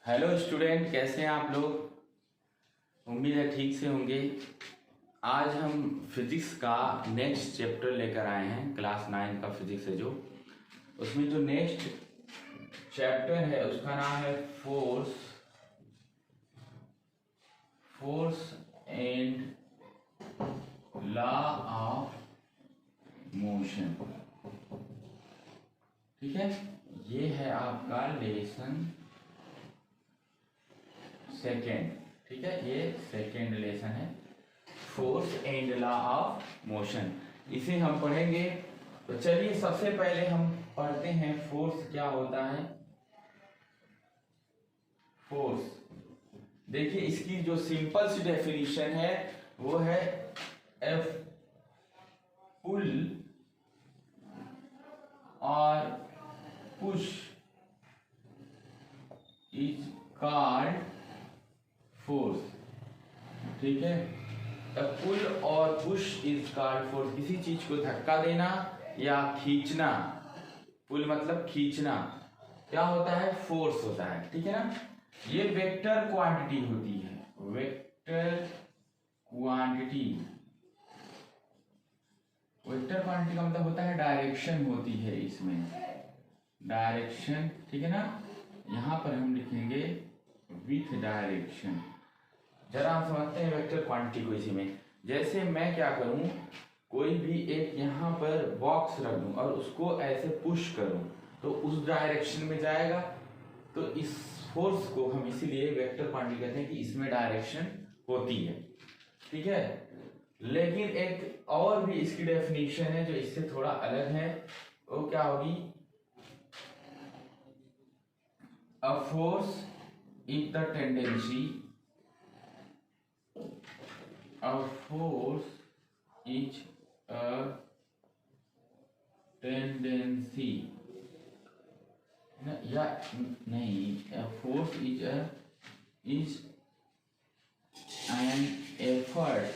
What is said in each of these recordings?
Hello student, कैसे हैं आप लोग। उम्मीद है ठीक से होंगे। आज हम फिजिक्स का नेक्स्ट चैप्टर लेकर आए हैं। क्लास 9 का फिजिक्स है जो, उसमें जो नेक्स्ट चैप्टर है उसका नाम है force and law of motion. ठीक है, ये है आपका लेसन सेकेंड। ठीक है, ये सेकेंड लेसन है, force and law of motion. इसे हम पढ़ेंगे। तो चलिए सबसे पहले हम पढ़ते हैं फोर्स क्या होता है। फोर्स, देखिए इसकी जो सिंपल सी डेफिनेशन है वो है एफ पुल और पुश इज कॉल्ड फोर्स। ठीक है, पुल और पुश इज कॉल्ड फोर्स। किसी चीज को धक्का देना या खींचना, पुल मतलब खींचना, क्या होता है, फोर्स होता है। ठीक है ना। ये वेक्टर क्वांटिटी होती है, वेक्टर क्वांटिटी। वेक्टर क्वांटिटी का मतलब होता है डायरेक्शन होती है इसमें, डायरेक्शन। ठीक है ना, यहां पर हम लिखेंगे विथ डायरेक्शन। जरा हम समझते हैं वेक्टर क्वांटिटी को इसी में। जैसे मैं क्या करूं, कोई भी एक यहां पर बॉक्स रख दूं और उसको ऐसे पुश करूं तो उस डायरेक्शन में जाएगा। तो इस फोर्स को हम इसीलिए वेक्टर क्वांटिटी कहते हैं कि इसमें डायरेक्शन होती है। ठीक है, लेकिन एक और भी इसकी डेफिनेशन है जो इससे थोड़ा अलग है। वो क्या होगी, a force is the tendency, a force is a tendency, या नहीं, a force is an effort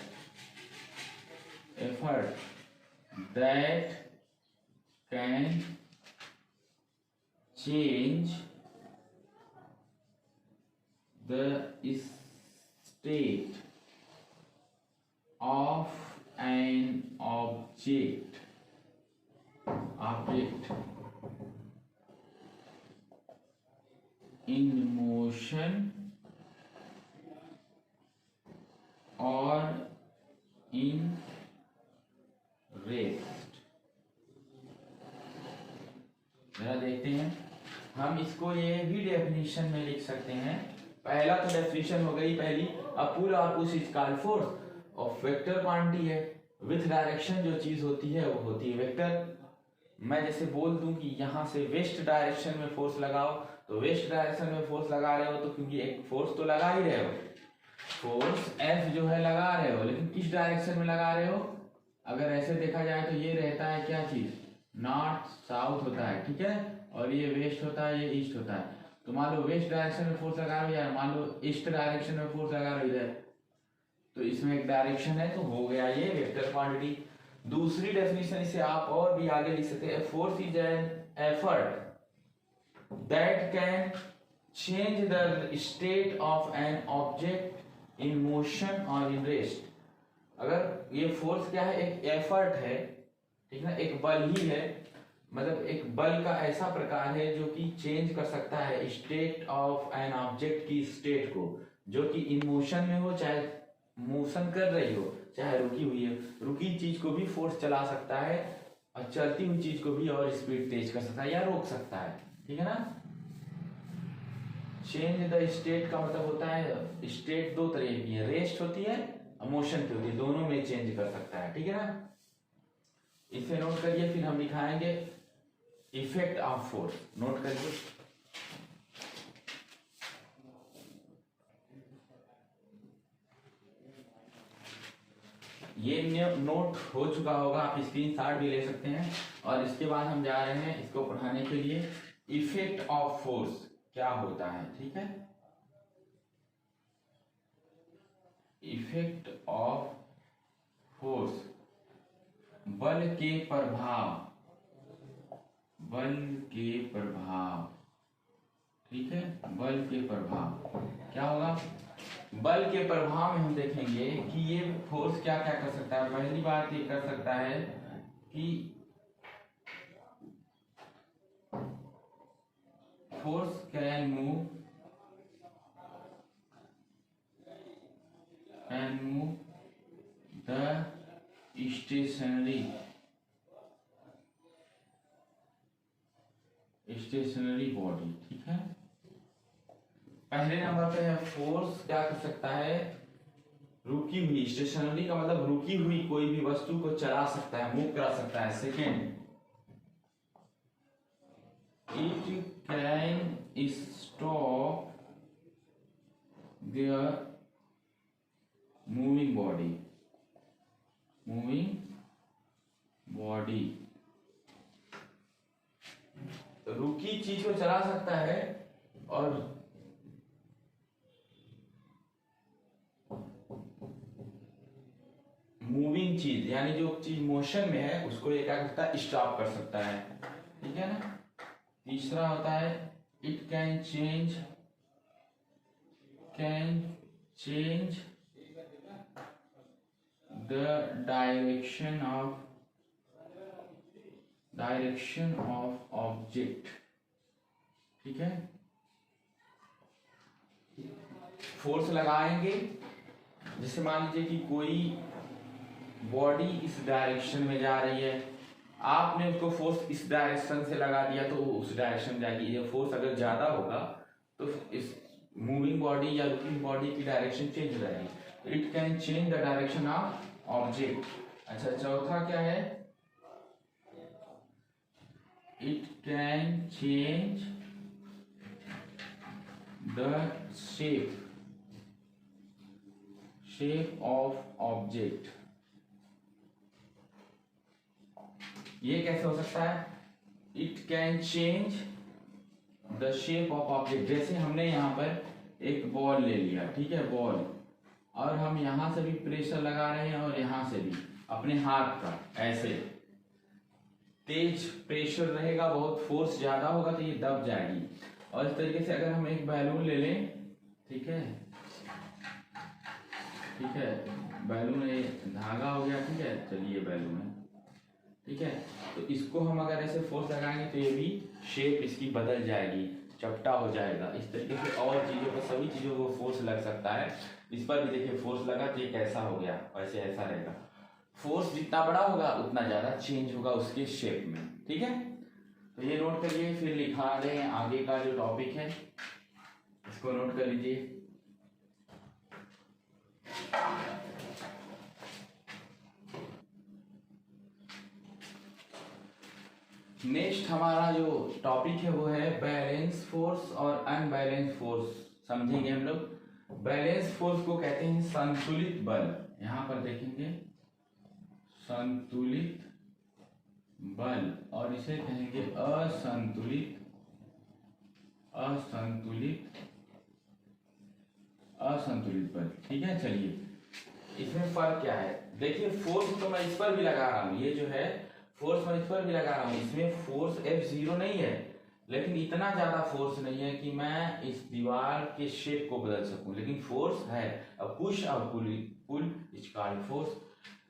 that can change the state of an object in motion or in rest। जरा देखते हैं, हम इसको ये भी डेफिनेशन में लिख सकते हैं। पहला तो डेफिनेशन हो गई पहली, अ पुल और पुश इज कॉल्ड फोर्स। और वेक्टर क्वांटिटी है, विथ डायरेक्शन जो चीज होती है वो होती है वेक्टर। मैं जैसे बोल दूं कि यहां से वेस्ट डायरेक्शन में फोर्स लगाओ, तो वेस्ट डायरेक्शन में फोर्स लगा रहे हो तो क्योंकि एक फोर्स तो लगा ही रहे हो, फोर्स एफ जो है लगा रहे हो, लेकिन किस डायरेक्शन में लगा रहे हो। अगर ऐसे देखा जाए तो ये रहता है क्या चीज, नॉर्थ साउथ होता है। ठीक है, और ये वेस्ट होता है, ये ईस्ट होता है। तो मान लो वेस्ट डायरेक्शन में फोर्स लगा रहे हो, या मान लो ईस्ट डायरेक्शन में फोर्स लगा रहे हो इधर, तो इसमें एक डायरेक्शन है, तो हो गया ये वेक्टर क्वांटिटी। दूसरी डेफिनेशन इसे आप और भी आगे लिख सकते हैं, force is an effort that can change the state of an object in motion और इन रेस्ट। अगर ये फोर्स क्या है, एक एफर्ट है, ठीक है ना, एक बल ही है, मतलब एक बल का ऐसा प्रकार है जो कि चेंज कर सकता है स्टेट ऑफ एन ऑब्जेक्ट की स्टेट को, जो कि इन मोशन में हो, चाहे मोशन कर रही हो, चाहे रुकी हुई है। रुकी चीज को भी फोर्स चला सकता है और चलती हुई चीज को भी और स्पीड तेज कर सकता है या रोक सकता है। ठीक है ना। चेंज द स्टेट का मतलब होता है, स्टेट दो तरह की है, रेस्ट होती है और मोशन की होती है, दोनों में चेंज कर सकता है। ठीक है ना, इसे नोट करिए, फिर हम दिखाएंगे इफेक्ट ऑफ फोर्स। नोट करिए, ये नोट हो चुका होगा, आप स्क्रीनशॉट भी ले सकते हैं। और इसके बाद हम जा रहे हैं इसको पढ़ाने के लिए, इफेक्ट ऑफ फोर्स क्या होता है। ठीक है, इफेक्ट ऑफ फोर्स, बल के प्रभाव, बल के प्रभाव ठीक है, बल के प्रभाव क्या होगा? बल के प्रभाव में हम देखेंगे कि ये फोर्स क्या क्या कर सकता है। पहली बात ये कर सकता है कि force can move the stationary body. ठीक है, पहले नंबर पे है फोर्स क्या कर सकता है? रुकी हुई, स्टेशनरी का मतलब रुकी हुई कोई भी वस्तु को चला सकता है, मूव करा सकता है। Second, it can stop their moving body. रुकी चीज को चला सकता है और मूविंग चीज यानी जो चीज मोशन में है उसको ये क्या करता है? स्टॉप कर सकता है। ठीक है ना। तीसरा होता है it can change the direction of object. ठीक है, फोर्स लगाएंगे, जैसे मान लीजिए कि कोई बॉडी इस डायरेक्शन में जा रही है, आपने उसको फोर्स इस डायरेक्शन से लगा दिया तो वो उस डायरेक्शन जाएगी। ये फोर्स अगर ज्यादा होगा तो इस मूविंग बॉडी या रुकिंग बॉडी की डायरेक्शन चेंज हो जाएगी। It can change the direction of object. अच्छा, चौथा क्या है? It can change the shape of object. ये कैसे हो सकता है? It can change the shape of object. जैसे हमने यहाँ पर एक बॉल ले लिया, ठीक है, बॉल, और हम यहाँ से भी प्रेशर लगा रहे हैं और यहाँ से भी अपने हाथ का, ऐसे तेज प्रेशर रहेगा, बहुत फोर्स ज्यादा होगा तो ये दब जाएगी। और इस तरीके से अगर हम एक बैलून ले लें, ठीक है, बैलून ये धागा हो गया, ठीक है, चलिए बैलून है, ठीक है, तो इसको हम अगर ऐसे फोर्स लगाएंगे तो ये भी शेप इसकी बदल जाएगी, चपटा हो जाएगा। इस तरीके से और चीजों पर, सभी चीजों को फोर्स लग सकता है। इस पर भी देखिए फोर्स लगा तो ये कैसा हो गया, वैसे ऐसा रहेगा। फोर्स जितना बड़ा होगा उतना ज्यादा चेंज होगा उसके शेप में। ठीक है, तो ये नोट करिए, फिर लिखा दें आगे का जो टॉपिक है इसको नोट कर लीजिए। नेक्स्ट हमारा जो टॉपिक है वो है बैलेंस फोर्स और अनबैलेंस फोर्स। समझेंगे हम लोग। बैलेंस फोर्स को कहते हैं संतुलित बल। यहां पर देखेंगे संतुलित बल, और इसे कहेंगे असंतुलित बल। ठीक है, चलिए इसमें फर्क क्या है? देखिए फोर्स तो मैं इस पर भी लगा रहा हूं, ये जो है फोर्स मैं इस पर भी लगा रहा हूं, इसमें फोर्स F0 नहीं है, लेकिन इतना ज्यादा फोर्स नहीं है कि मैं इस दीवार के शेप को बदल सकूं, लेकिन फोर्स है। अब पुश और पुल इज कॉल्ड फोर्स।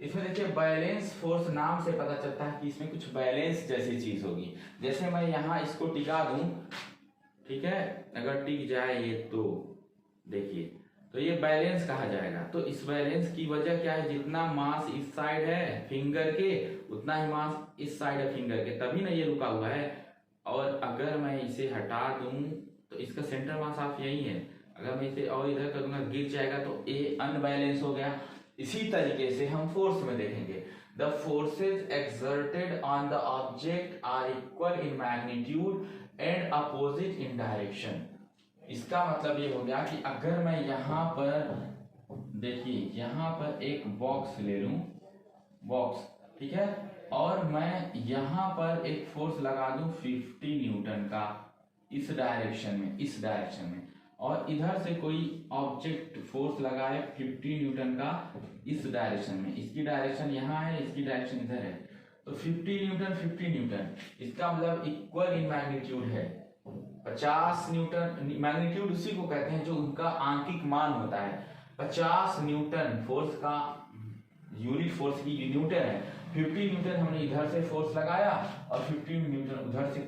इसमें देखिए बैलेंस फोर्स नाम से पता चलता है कि इसमें कुछ बैलेंस जैसी चीज होगी। जैसे मैं यहाँ इसको टिका दूं, ठीक है, अगर टिक जाए ये तो देखिए, तो ये बैलेंस कहा जाएगा। तो इस बैलेंस की वजह क्या है? जितना मास इस साइड है फिंगर के, उतना ही मास इस साइड है फिंगर के, तभी ना ये रुका हुआ है। और अगर मैं इसे हटा दूं तो इसका सेंटर मास ऑफ यही है, अगर मैं इसे और इधर कर दूंगा गिर जाएगा, तो ये अनबैलेंस हो गया। इसी तरीके से हम फोर्स में देखेंगे, the forces exerted on the object are equal in magnitude and opposite in direction. इसका मतलब ये हो गया कि अगर मैं यहाँ पर देखिए, यहाँ पर एक बॉक्स ले लूं, बॉक्स, ठीक है, और मैं यहाँ पर एक फोर्स लगा दूं 50 न्यूटन का इस डायरेक्शन में, और इधर से कोई ऑब्जेक्ट फोर्स लगाए 50 न्यूटन का इस डायरेक्शन में, इसकी डायरेक्शन यहाँ है, इसकी डायरेक्शन इधर है, तो 50 न्यूटन, इसका मतलब इक्वल इन मैग्नीट्यूड है। 50 न्यूटन, मैग्नीट्यूड उसी को कहते हैं जो उनका आंकिक मान होता है। 50 न्यूटन फोर्स का यूनिट फोर्स की न्यूटन है। 50 न्यूटन हमने इधर से फोर्स लगाया और 50 न्यूटन उधर से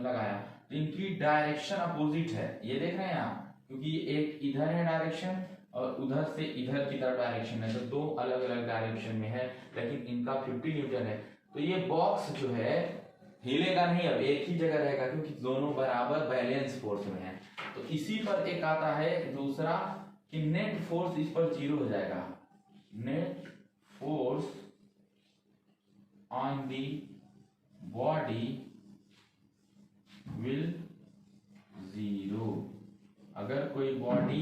लगाया, तो इनकी डायरेक्शन अपोजिट है, ये देख रहे हैं आप, क्योंकि एक इधर है डायरेक्शन और उधर से इधर की तरफ डायरेक्शन है, तो दो अलग अलग डायरेक्शन में है, लेकिन इनका 50 न्यूटन है। तो ये बॉक्स जो है हिलेगा नहीं, अब एक ही जगह रहेगा, क्योंकि दोनों बराबर बैलेंस फोर्स में है। तो इसी पर एक आता है दूसरा कि नेट फोर्स इस पर 0 हो जाएगा। Net force on the body will 0। अगर कोई बॉडी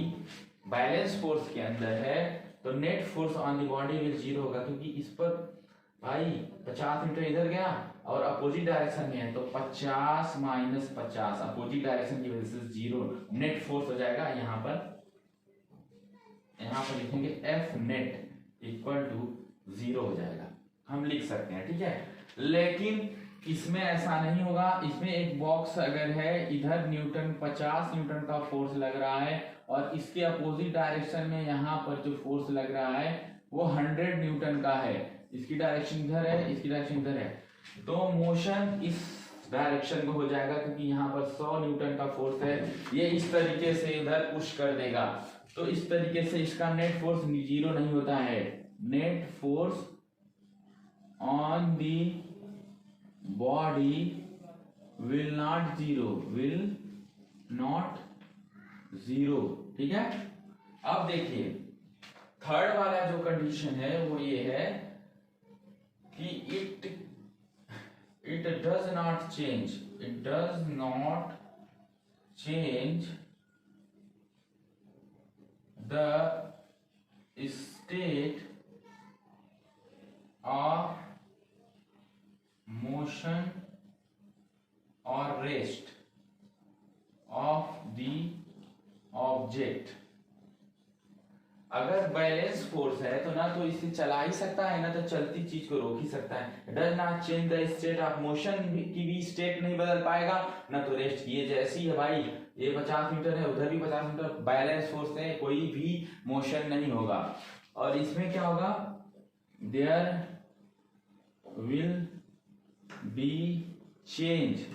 बैलेंस फोर्स के अंदर है तो net force on the body will 0 होगा, क्योंकि इस पर भाई 50 मीटर इधर गया और अपोजिट डायरेक्शन में है, तो 50 माइनस 50 अपोजिट डायरेक्शन की वजह से 0 नेट फोर्स हो जाएगा। यहाँ पर लिखेंगे F नेट इक्वल टू 0 हो जाएगा, हम लिख सकते हैं, ठीक है। लेकिन इसमें ऐसा नहीं होगा, इसमें एक बॉक्स अगर है, इधर न्यूटन 50 न्यूटन का फोर्स लग रहा है और इसके अपोजिट डायरेक्शन में यहाँ पर जो फोर्स लग रहा है वो 100 न्यूटन का है, इसकी डायरेक्शन इधर है, इसकी डायरेक्शन इधर है, तो मोशन इस डायरेक्शन में हो जाएगा, क्योंकि यहाँ पर 100 न्यूटन का फोर्स है, ये इस तरीके से इधर पुश कर देगा, तो इस तरीके से इसका नेट फोर्स 0 नहीं होता है। Net force on the body will not 0, ठीक है। अब देखिए थर्ड वाला जो कंडीशन है वो ये है कि it does not change the state of motion or rest of the object। अगर बैलेंस फोर्स है तो ना तो इसे चला ही सकता है, ना तो चलती चीज को रोक ही सकता है। Does not change the state of motion की भी स्टेट नहीं बदल पाएगा, ना तो रेस्ट की। ये जैसी है भाई, ये 50 मीटर है, उधर भी 50 मीटर, बैलेंस फोर्स है, कोई भी मोशन नहीं होगा। और इसमें क्या होगा, there will be change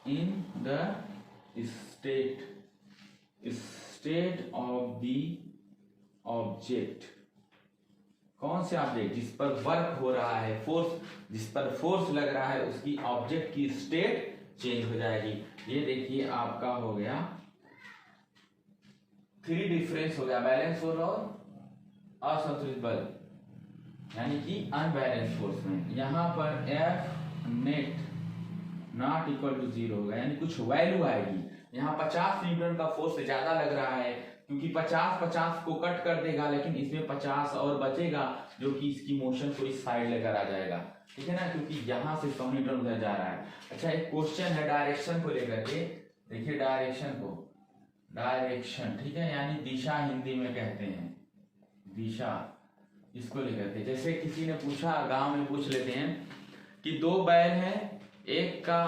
in the state of the object. कौन से ऑब्जेक्ट? जिस पर वर्क हो रहा है, फोर्स, जिस पर फोर्स लग रहा है, उसकी ऑब्जेक्ट की स्टेट चेंज हो जाएगी। ये देखिए आपका हो गया 3 डिफरेंस हो गया, बैलेंस फोर्स और असंतुलित बल, यानी कि अनबैलेंस फोर्स में। यहां पर F net not equal to 0 होगा, यानी कुछ वैल्यू आएगी। यहाँ 50 न्यूटन का फोर्स ज्यादा लग रहा है, क्योंकि 50 को कट कर देगा, लेकिन इसमें 50 और बचेगा, जो कि इसकी मोशन को इस साइड लेकर आ जाएगा, ठीक है ना, क्योंकि यहाँ से 100 न्यूटन उधर जा रहा है। अच्छा, एक क्वेश्चन है डायरेक्शन को लेकर के, देखिए डायरेक्शन, ठीक है, यानी दिशा हिंदी में कहते हैं, दिशा, इसको लेकर के। जैसे किसी ने पूछा, गांव में पूछ लेते हैं कि 2 बैल हैं, एक का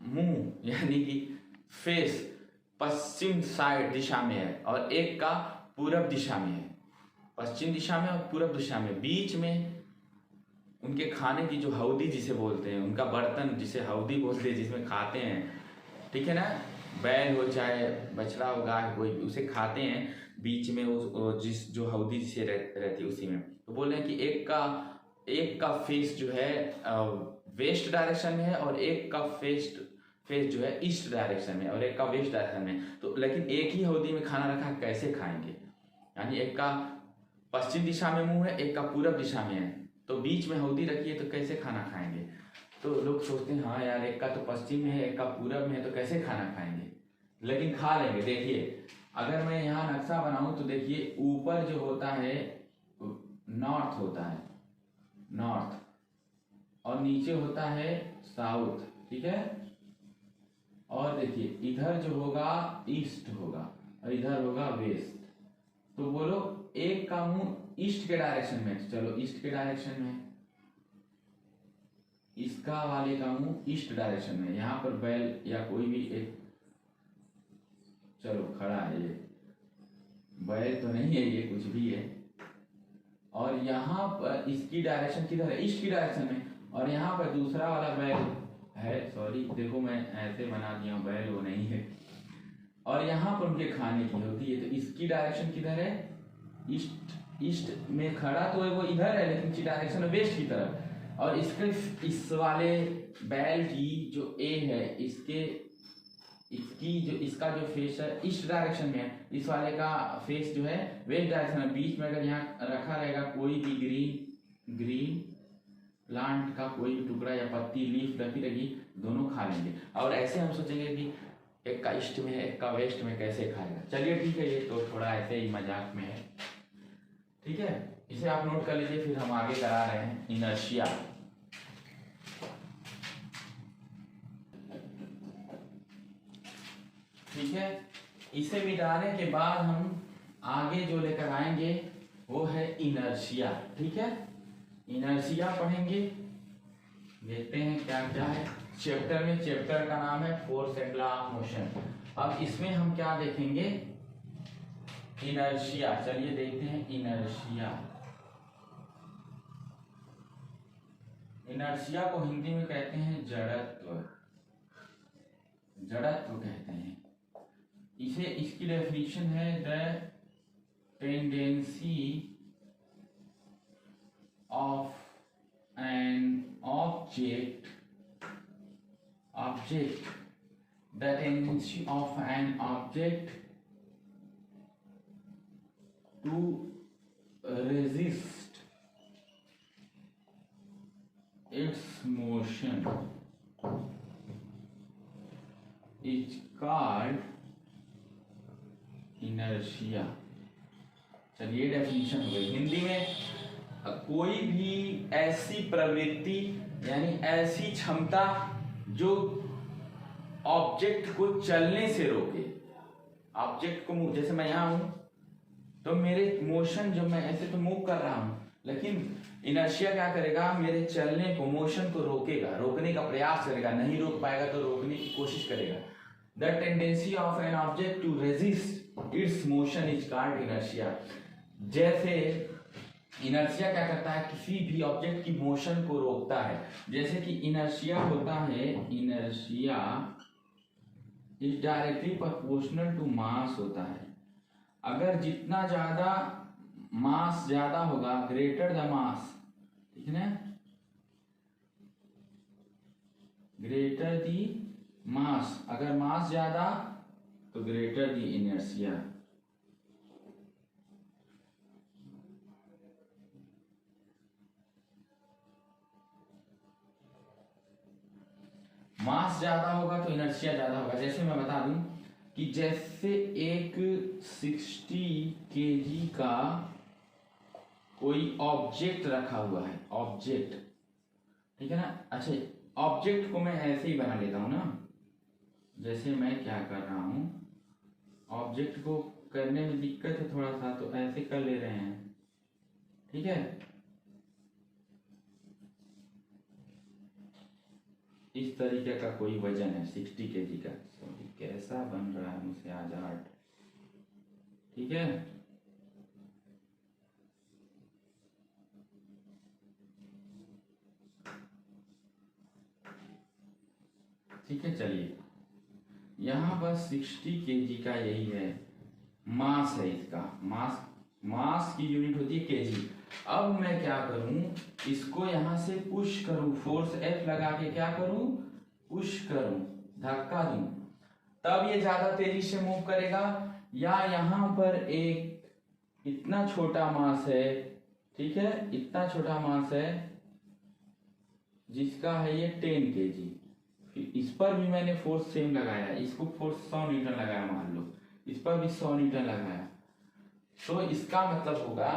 मुंह यानी कि फेस पश्चिम साइड दिशा में है और एक का पूरब दिशा में है, पश्चिम दिशा में और पूरब दिशा में। बीच में उनके खाने की जो हौदी जिसे बोलते हैं, उनका बर्तन जिसे हौदी बोलते हैं, जिसमें खाते हैं, ठीक है ना, बैल हो चाहे बछड़ा हो, गाय, कोई उसे खाते हैं, बीच में जिस जो हौदी जिसे रहती है उसी में। तो बोल रहे हैं कि एक का फेस जो है वेस्ट डायरेक्शन में है और एक का फेस जो है ईस्ट डायरेक्शन में और एक का वेस्ट डायरेक्शन में। तो लेकिन एक ही हौदी में खाना रखा, कैसे खाएंगे? यानी एक का पश्चिम दिशा में मुंह है, एक का पूरब दिशा में है, तो बीच में हौदी रखी है, तो कैसे खाना खाएंगे? तो लोग सोचते हैं हाँ यार, एक का तो पश्चिम में है, एक का पूरब में है, तो कैसे खाना खाएंगे? लेकिन खा लेंगे। देखिए अगर मैं यहाँ नक्शा बनाऊं तो देखिए ऊपर जो होता है नॉर्थ होता है, नॉर्थ, और नीचे होता है साउथ, ठीक है। और देखिए इधर जो होगा ईस्ट होगा और इधर होगा वेस्ट। तो बोलो एक का मुंह ईस्ट के डायरेक्शन में, चलो ईस्ट के डायरेक्शन में, इसका वाले का मुंह ईस्ट डायरेक्शन में, यहाँ पर बैल या कोई भी एक, चलो खड़ा है, ये बैल तो नहीं है, ये कुछ भी है, और यहाँ पर इसकी डायरेक्शन किधर है, ईस्ट की डायरेक्शन में, और यहाँ पर दूसरा वाला बैल है, सॉरी देखो मैं ऐसे बना दिया हूँ, बैल वो नहीं है, और यहाँ पर उनके खाने की होती है, तो इसकी डायरेक्शन किधर है, ईस्ट, ईस्ट में खड़ा तो है वो इधर है, लेकिन इसकी डायरेक्शन है वेस्ट की तरफ, और इसके इस वाले बैल की जो ए है, इसकी जो इसका जो फेस है ईस्ट डायरेक्शन में है, इस वाले का फेस जो है वेस्ट डायरेक्शन में, बीच में अगर यहाँ रखा रहेगा कोई भी ग्रीन प्लांट का कोई भी टुकड़ा या पत्ती लीफ रखी रहेगी, दोनों खा लेंगे। और ऐसे हम सोचेंगे कि एक का ईस्ट में है एक का वेस्ट में, कैसे खाएगा। चलिए ठीक है, ये तो थोड़ा ऐसे ही मजाक में है, ठीक है, इसे आप नोट कर लीजिए। फिर हम आगे करा रहे हैं इनर्शिया। ठीक है, इसे मिटाने के बाद हम आगे जो लेकर आएंगे वो है इनर्शिया। ठीक है, इनर्शिया पढ़ेंगे, देखते हैं क्या क्या है चैप्टर में। चैप्टर का नाम है force and law of motion. अब इसमें हम क्या देखेंगे, इनर्शिया। चलिए देखते हैं इनर्शिया। इनर्शिया को हिंदी में कहते हैं जड़त्व, जड़त्व कहते हैं इसे। इसकी डेफिनेशन है the tendency of an object the tendency of an object to resist its motion is called inertia। चलिए डेफिनेशन हो गई हिंदी में। कोई भी ऐसी प्रवृत्ति यानी ऐसी क्षमता जो ऑब्जेक्ट को चलने से रोके। ऑब्जेक्ट को मूव, जैसे मैं यहाँ हूं तो मेरे मोशन, जब मैं ऐसे तो मूव कर रहा हूं, लेकिन इनर्शिया क्या करेगा, मेरे चलने को, मोशन को रोकेगा, रोकने का प्रयास करेगा, नहीं रोक पाएगा तो रोकने की कोशिश करेगा। The tendency of an object to resist its motion is called inertia. जैसे इनर्शिया क्या करता है, किसी भी ऑब्जेक्ट की मोशन को रोकता है। जैसे कि इनर्शिया होता है, inertia is directly proportional to mass होता है। अगर जितना ज्यादा मास ज्यादा होगा, ग्रेटर द मास, ठीक है ना, ग्रेटर दी मास, अगर मास ज्यादा तो ग्रेटर दी इनर्शिया। मास ज्यादा होगा तो इनर्शिया ज्यादा होगा। जैसे मैं बता दूं कि जैसे एक 60 kg का कोई ऑब्जेक्ट रखा हुआ है, ऑब्जेक्ट, ठीक है ना। अच्छा, ऑब्जेक्ट को मैं ऐसे ही बना लेता हूं ना, जैसे मैं क्या कर रहा हूं, ऑब्जेक्ट को करने में दिक्कत है थोड़ा सा, तो ऐसे कर ले रहे हैं, ठीक है। इस तरीके का कोई वजन है 60 kg का, कैसा बन रहा है मुझसे आज आर्ट, ठीक है। ठीक है, चलिए यहाँ बस 60 kg का यही है, मास है इसका, मास की यूनिट होती है केजी। अब मैं क्या करूं, इसको यहां से पुश करूं, फोर्स F लगा के क्या करूं, पुश करूं, धक्का दूं, तब ये ज्यादा तेजी से मूव करेगा। या यहां पर एक इतना छोटा मास है, ठीक है, इतना छोटा मास है जिसका है ये 10 kg, इस पर भी मैंने फोर्स सेम लगाया, इसको फोर्स 100 न्यूटन लगाया, मान लो इस पर भी 100 न्यूटन लगाया, तो इसका मतलब होगा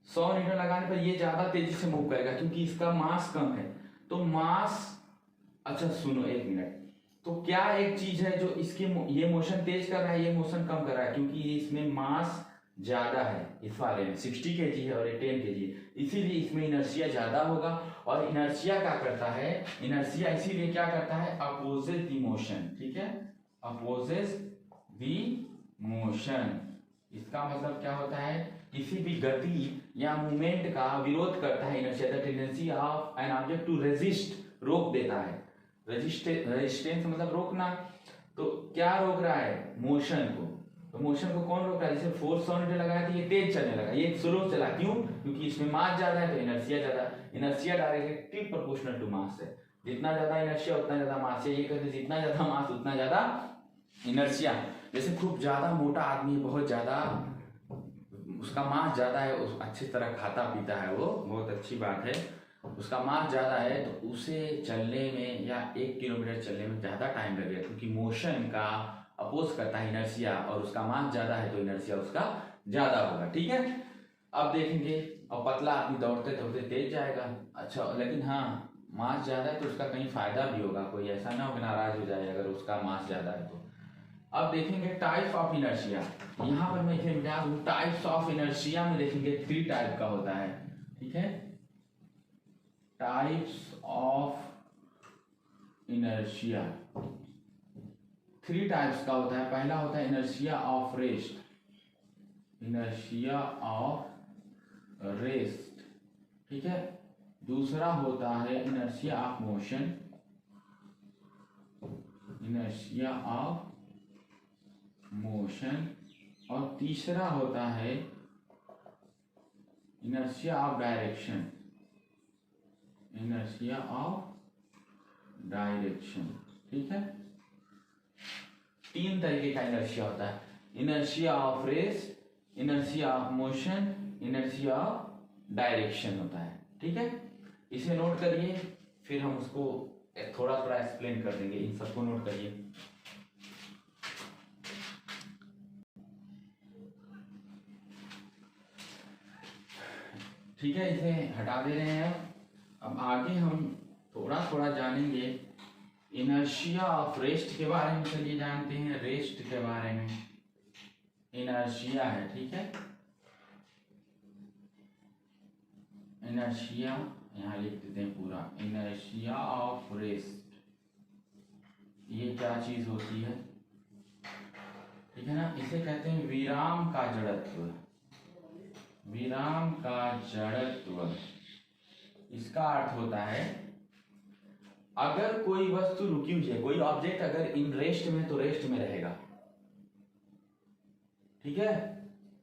100 न्यूटन लगाने पर ये ज्यादा तेजी से मूव करेगा क्योंकि इसका मास कम है। तो मास, अच्छा सुनो एक मिनट, तो क्या एक चीज है जो इसके ये मोशन तेज कर रहा है, ये मोशन कम कर रहा है, क्योंकि इसमें मास ज्यादा है, इस वाले में 60 kg है और ये 10 kg है, इसीलिए इसमें इनर्शिया ज्यादा होगा। और इनर्शिया क्या करता है, इनर्शिया इसीलिए क्या करता है, अपोजेस द मोशन, ठीक है, अपोजेस द मोशन। इसका मतलब क्या होता है, किसी भी गति या मूवमेंट का विरोध करता है inertia, the tendency of an object to resist, रोक देता है। रेजिस्टेंस मतलब रोकना, तो क्या रोक रहा है, मोशन को। तो मोशन को कौन रोक रहा है, जैसे फोर्स 100 न्यूटन लगाया तो ये तेज चलने लगा, ये स्लो चला, क्यों, क्योंकि इसमें मास ज्यादा है तो इनर्शिया ज्यादा। Inertia directly proportional to mass है, जितना ज्यादा इनर्शिया उतना ज्यादा मास है। ये कहते जितना ज्यादा मास उतना ज्यादा इनर्शिया। जैसे खूब ज्यादा मोटा आदमी, बहुत ज्यादा उसका मास ज्यादा है, उस अच्छी तरह खाता पीता है, वो बहुत अच्छी बात है, उसका मास ज्यादा है तो उसे चलने में या 1 किलोमीटर चलने में ज्यादा टाइम लगेगा, क्योंकि मोशन का अपोज करता है इनर्शिया, और उसका मास ज्यादा है तो इनर्शिया उसका ज्यादा होगा, ठीक है। अब देखेंगे, और पतला आदमी दौड़ते दौड़ते तेज जाएगा, अच्छा, लेकिन हाँ मास ज्यादा है तो उसका कहीं फायदा भी होगा, कोई ऐसा ना हो कि नाराज हो जाए अगर उसका मास ज्यादा है तो। अब देखेंगे टाइप्स ऑफ इनर्शिया, यहाँ पर मैं इसे मिटा दूं, टाइप्स ऑफ इनर्शिया में देखेंगे 3 टाइप का होता है, ठीक है, टाइप्स ऑफ इनर्शिया 3 टाइप्स का होता है। पहला होता है inertia of rest, inertia of rest, ठीक है। दूसरा होता है inertia of motion, inertia of motion, और तीसरा होता है inertia of direction, inertia of direction, ठीक है। 3 तरीके का इनर्शिया होता है, inertia of rest, inertia of motion, inertia of direction होता है, ठीक है। इसे नोट करिए, फिर हम उसको थोड़ा थोड़ा एक्सप्लेन कर देंगे, इन सबको नोट करिए। ठीक है, इसे हटा दे रहे हैं। अब आगे हम थोड़ा थोड़ा जानेंगे इनर्शिया ऑफ रेस्ट के बारे में। चलिए जानते हैं रेस्ट के बारे में। इनर्शिया है, ठीक है, इनर्शिया यहाँ लिख देते हैं पूरा, इनर्शिया ऑफ रेस्ट, ये क्या चीज होती है, ठीक है ना। इसे कहते हैं विराम का जड़त्व, विराम का जड़त्व। इसका अर्थ होता है अगर कोई वस्तु रुकी हुई है, कोई ऑब्जेक्ट अगर इन रेस्ट में तो रेस्ट में रहेगा, ठीक है,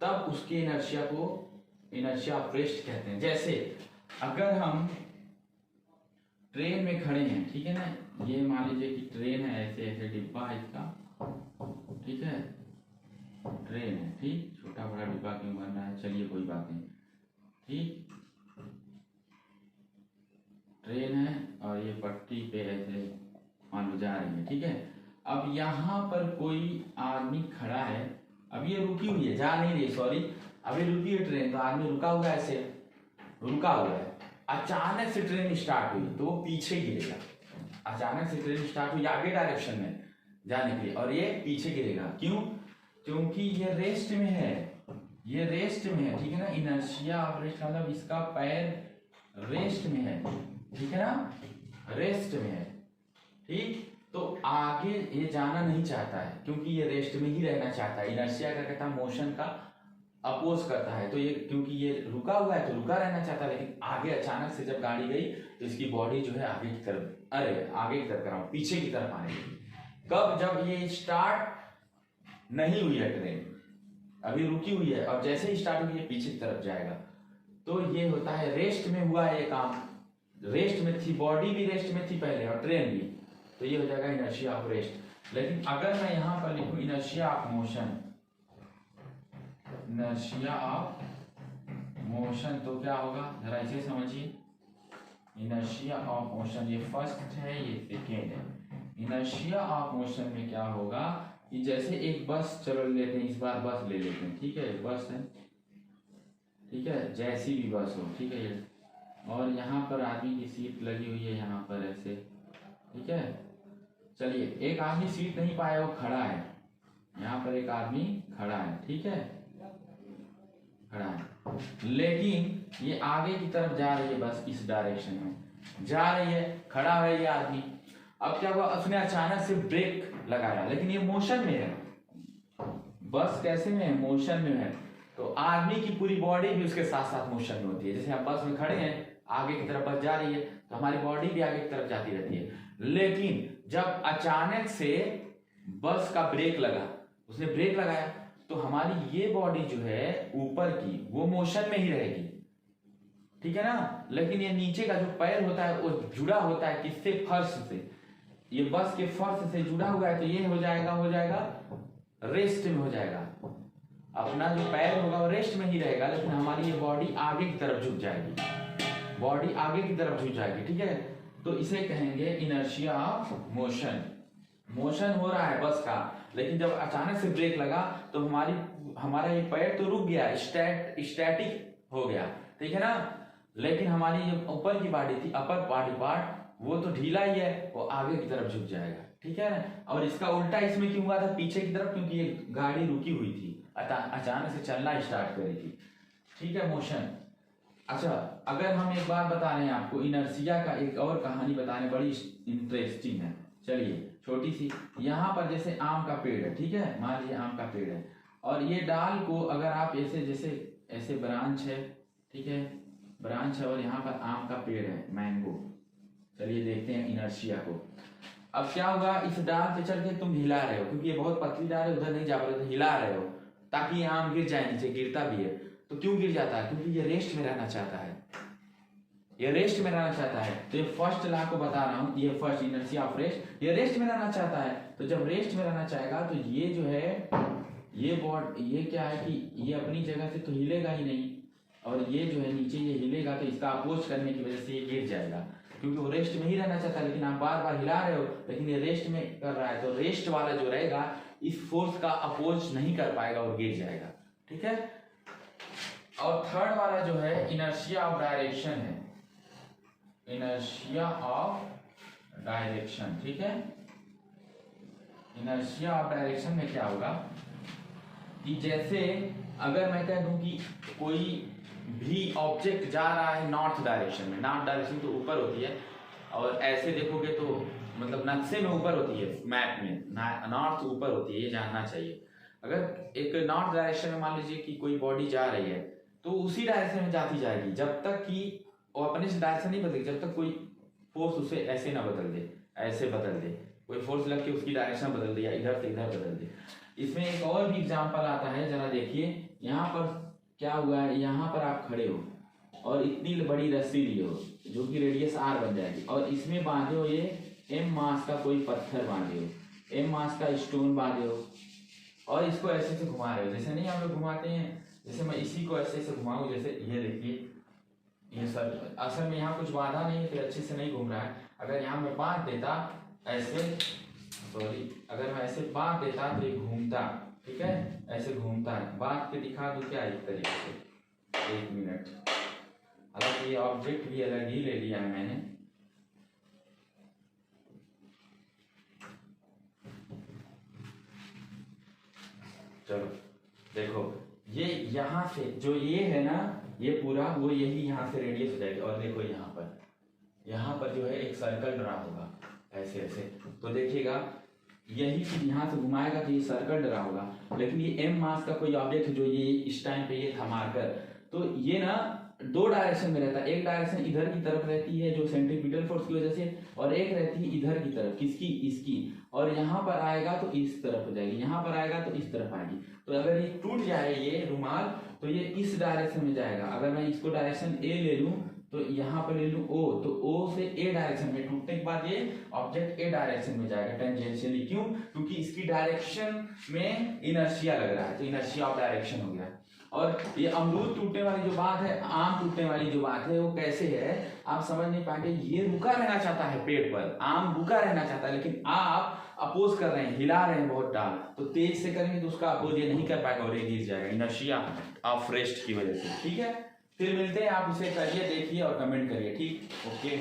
तब उसके इनर्शिया को इनर्शिया ऑफ रेस्ट कहते हैं। जैसे अगर हम ट्रेन में खड़े हैं, ठीक है ना, ये मान लीजिए कि ट्रेन है, ऐसे ऐसे डिब्बा है इसका, ठीक है, ट्रेन है, ठीक, छोटा बड़ा डिब्बा क्यों बन रहा है, चलिए कोई बात नहीं, ठीक, ट्रेन है और ये पट्टी पे ऐसे मान लो जा रही है, ठीक है। अब यहाँ पर कोई आदमी खड़ा है, अब ये रुकी हुई है, जा नहीं रही, सॉरी, अभी रुकी है ट्रेन, तो आदमी रुका हुआ है, ऐसे रुका हुआ है। अचानक से ट्रेन स्टार्ट हुई तो वो पीछे गिरेगा, अचानक से ट्रेन स्टार्ट हुई आगे डायरेक्शन में जाने के लिए, और ये पीछे गिरेगा, क्यों, क्योंकि ये रेस्ट में है, ये रेस्ट में है, ठीक है ना। इनर्शिया ऑफ रेस्ट मतलब इसका पैर रेस्ट में है, ठीक है ना, रेस्ट में है, ठीक, तो आगे ये जाना नहीं चाहता है, क्योंकि ये रेस्ट में ही रहना चाहता है। इनर्शिया क्या कहता है, मोशन का अपोज करता है, तो ये क्योंकि ये रुका हुआ है तो रुका रहना चाहता है, लेकिन आगे अचानक से जब गाड़ी गई तो इसकी बॉडी जो है आगे की तरफ, अरे आगे की तरफ कर रहा हूं, पीछे की तरफ आएगी। कब, जब ये स्टार्ट नहीं हुई है ट्रेन, अभी रुकी हुई है, और जैसे ही स्टार्ट हुई है पीछे की तरफ जाएगा, तो ये होता है रेस्ट में हुआ है ये काम, रेस्ट में थी, बॉडी भी रेस्ट में थी पहले और ट्रेन भी, तो ये हो जाएगा इनर्शिया ऑफ रेस्ट। लेकिन अगर मैं यहाँ पर लिखूं inertia of motion, inertia of motion, तो क्या होगा, जरा इसे समझिए। इनर्शिया ऑफ मोशन, ये फर्स्ट है, ये सेकेंड है। इनर्शिया ऑफ मोशन में क्या होगा कि जैसे एक बस, चलो लेते हैं, इस बार बस ले लेते हैं, ठीक है, बस है, ठीक है, जैसी भी बस हो, ठीक है, और यहाँ पर आदमी की सीट लगी हुई है, यहाँ पर ऐसे, ठीक है। चलिए, एक आदमी सीट नहीं पाया, वो खड़ा है, यहाँ पर एक आदमी खड़ा है, ठीक है, खड़ा है, लेकिन ये आगे की तरफ जा रही है, बस इस डायरेक्शन में जा रही है, खड़ा है ये आदमी। अब क्या हुआ, उसने अचानक से ब्रेक लगाया, लेकिन ये मोशन में है, बस कैसे में है, मोशन में है, तो आदमी की पूरी बॉडी भी उसके साथ साथ मोशन में होती है। जैसे हम बस में खड़े हैं, आगे की तरफ बस जा रही है, तो हमारी बॉडी भी आगे की तरफ जाती रहती है। लेकिन जब अचानक से बस का ब्रेक लगा, उसने ब्रेक लगाया, तो हमारी ये बॉडी जो है ऊपर की वो मोशन में ही रहेगी, ठीक है ना। लेकिन ये नीचे का जो पैर होता है वो जुड़ा होता है किससे, फर्श से, ये बस के फर्श से जुड़ा हुआ है, तो ये हो जाएगा रेस्ट में हो जाएगा, अपना जो पैर होगा वो रेस्ट में ही रहेगा, लेकिन हमारी ये बॉडी आगे की तरफ झुक जाएगी, बॉडी आगे की तरफ झुक जाएगी, ठीक है। तो इसे कहेंगे इनर्शिया ऑफ मोशन। मोशन हो रहा है बस का, लेकिन जब अचानक से ब्रेक लगा तो हमारा ये पैर तो रुक गया, स्टैटिक हो गया, ठीक है ना। लेकिन हमारी जो ऊपर की बॉडी थी, अपर बॉडी पार्ट, वो तो ढीला ही है, वो आगे की तरफ झुक जाएगा, ठीक है ना। और इसका उल्टा इसमें क्यों हुआ था, पीछे की तरफ, क्योंकि ये गाड़ी रुकी हुई थी, अचानक से चलना स्टार्ट करी थी, ठीक है, मोशन। अच्छा, अगर हम एक बात बता रहे हैं आपको, इनर्शिया का एक और कहानी बताने, बड़ी इंटरेस्टिंग है। चलिए, छोटी सी, यहाँ पर जैसे आम का पेड़ है, ठीक है, मान लीजिए आम का पेड़ है, और ये डाल को अगर आप ऐसे, जैसे ऐसे ब्रांच है, ठीक है, ब्रांच है, और यहाँ पर आम का पेड़ है, मैंगो। चलिए देखते हैं इनर्शिया को। अब क्या होगा, इस डाल पे चढ़ के तुम हिला रहे हो, क्योंकि ये बहुत पतली डाल है, उधर नहीं जा पा रहे, तो हिला रहे हो ताकि ये आम गिर जाए नीचे, गिरता भी है। तो क्यों गिर जाता है, क्योंकि ये रेस्ट में रहना चाहता है, ये रेस्ट में रहना चाहता है। तो ये फर्स्ट लॉ को बता रहा हूँ, ये फर्स्ट इनर्शिया ऑफ रेस्ट, ये रेस्ट में रहना चाहता है। तो जब रेस्ट में रहना चाहेगा तो ये जो है, ये क्या है कि ये अपनी जगह से तो हिलेगा ही नहीं, और ये जो है नीचे ये हिलेगा, तो इसका अपोज करने की वजह से ये गिर जाएगा, क्योंकि वो रेस्ट में ही रहना चाहता है। लेकिन आप बार बार हिला रहे हो, लेकिन ये रेस्ट में कर रहा है, तो रेस्ट वाला जो रहेगा इस फोर्स का अपोज नहीं कर पाएगा और गिर जाएगा, ठीक है। और थर्ड वाला जो है इनर्शिया ऑफ डायरेक्शन है, इनर्शिया ऑफ डायरेक्शन, ठीक है। इनर्शिया ऑफ डायरेक्शन में क्या होगा कि जैसे अगर मैं कह दूं कि कोई भी ऑब्जेक्ट जा रहा है नॉर्थ डायरेक्शन में, नॉर्थ डायरेक्शन तो ऊपर होती है, और ऐसे देखोगे तो मतलब नक्शे में ऊपर होती है, मैप में नॉर्थ ऊपर होती है, ये जानना चाहिए। अगर एक नॉर्थ डायरेक्शन में मान लीजिए कि कोई बॉडी जा रही है, तो उसी डायरेक्शन में जाती जाएगी, जब तक कि वो अपने से डायरेक्शन नहीं बदलेगी, जब तक कोई फोर्स उसे ऐसे ना बदल दे, ऐसे बदल दे, कोई फोर्स लग के उसकी डायरेक्शन बदल दे या इधर से इधर बदल दे। इसमें एक और भी एग्जांपल आता है, जरा देखिए। यहाँ पर क्या हुआ है, यहाँ पर आप खड़े हो और इतनी बड़ी रस्सी ली हो जो कि रेडियस r बन जाएगी, और इसमें बांधे हो ये m मास का कोई पत्थर बांधे हो, m मास का स्टोन बांधे हो, और इसको ऐसे से घुमा रहे हो, जैसे नहीं हम लोग घुमाते हैं, जैसे मैं इसी को ऐसे से घुमाऊं, जैसे ये देखिए, ये सर असल में यहाँ कुछ बांधा नहीं है, फिर अच्छे से नहीं घूम रहा है। अगर यहाँ मैं बांध देता ऐसे, सॉरी, अगर मैं ऐसे बांध देता तो ये घूमता, ठीक है, ऐसे घूमता है। बांध के दिखा दूं क्या एक तरीके से, 1 मिनट। हालांकि ये ऑब्जेक्ट भी अलग ही ले लिया है मैंने, चलो देखो, ये यहाँ से जो ये है ना, ये पूरा वो यही यहाँ से रेडियस हो जाएगी, और देखो यहाँ पर जो है एक सर्कल ड्रा होगा ऐसे ऐसे, तो देखिएगा यही चीज यहाँ से घुमाएगा तो ये सर्कल ड्रा होगा। लेकिन ये m मास का कोई ऑब्जेक्ट जो ये इस टाइम पे ये था मार्कर, तो ये ना 2 डायरेक्शन में रहता है। एक डायरेक्शन इधर की तरफ रहती है जो सेंट्रीपिटल फोर्स की वजह से, और एक रहती है इधर की तरफ, किसकी, इसकी। और यहाँ पर आएगा तो इस तरफ हो जाएगी, यहाँ पर आएगा तो इस तरफ आएगी। तो अगर ये टूट जाए ये रुमाल, तो ये इस डायरेक्शन में जाएगा। अगर मैं इसको डायरेक्शन ए ले लूं तो यहाँ पर ले लूं ओ, तो ओ से ए डायरेक्शन में, टूटने के बाद ये ऑब्जेक्ट ए डायरेक्शन में जाएगा टेंजेंशियली। क्यों? क्योंकि इसकी डायरेक्शन में इनर्शिया लग रहा है, तो इनर्शिया ऑफ डायरेक्शन हो गया। और ये अमरूद टूटने वाली जो बात है, आम टूटने वाली जो बात है, वो कैसे है आप समझ नहीं पाएंगे। ये रुका रहना चाहता है पेड़ पर, आम रुका रहना चाहता है, लेकिन आप अपोज कर रहे हैं, हिला रहे हैं बहुत डाल, तो तेज से करेंगे तो उसका अपोज ये नहीं कर पाएगा और ये गिर जाएगा इनर्शिया ऑफ रेस्ट की वजह से। ठीक है, फिर मिलते हैं, आप इसे करिए, देखिए और कमेंट करिए। ठीक, ओके।